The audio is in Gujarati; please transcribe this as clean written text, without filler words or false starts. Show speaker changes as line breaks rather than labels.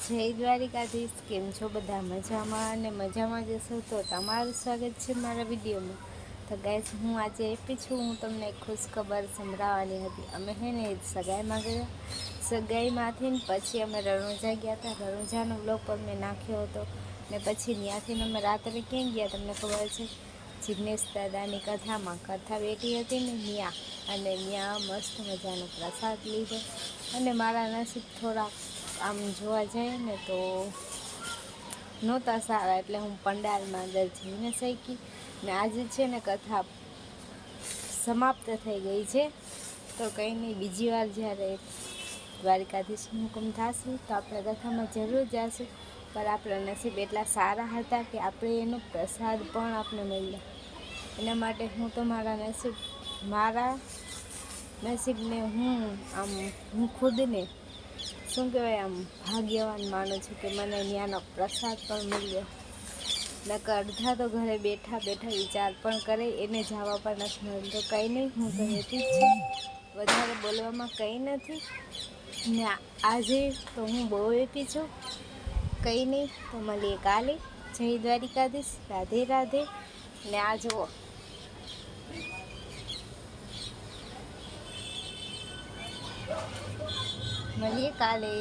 જય દ્વારિકાધીશ, કેમ છો બધા? મજામાં અને મજામાં જશો તો તમારું સ્વાગત છે મારા વિડીયોમાં. તો ગાઈસ, હું આજે એપી છું. હું તમને ખુશખબર સંભળાવવાની હતી. અમે ને સગાઈમાં ગયા, સગાઈમાંથી ને પછી અમે રણુજા ગયા હતા. રણુજાનો બ્લોગ પણ મેં નાખ્યો હતો. ને પછી ત્યાંથી અમે રાત્રે ક્યાં ગયા તમને ખબર છે? જિગ્નેશ દાદાની કથા બેઠી હતી ને ત્યાં, અને ત્યાં મસ્ત મજાનો પ્રસાદ લીધો. અને મારા નસીબ થોડાક આમ જોવા જાય ને તો નહોતા સારા, એટલે હું પંડાલમાં અંદર જઈને શીખી ને આજે છે ને કથા સમાપ્ત થઈ ગઈ છે. તો કંઈ નહીં, બીજી વાર જ્યારે દ્વારિકાધીશનું હુકમ થશે તો આપણે કથામાં જરૂર જઈશું. પણ આપણા નસીબ એટલા સારા હતા કે આપણે એનો પ્રસાદ પણ આપણે મળ્યો. એના માટે હું તો મારા નસીબને હું ખુદને શું કહેવાય, આમ ભાગ્યવાન માનું છું કે મને ત્યાંનો પ્રસાદ પણ મળ્યો. નકર અડધા તો ઘરે બેઠા બેઠા વિચાર પણ કરે, એને જવા પણ નથી મળતો. કંઈ નહીં, હું તો હેપી જ છું. વધારે બોલવામાં કંઈ નથી ને આજે તો હું બહુ હેપી છું. કંઈ નહીં, તો મળીએ કાલે. જય દ્વારિકાધીશ, રાધે રાધે. ને આ જુઓ, મળીએ કાલે.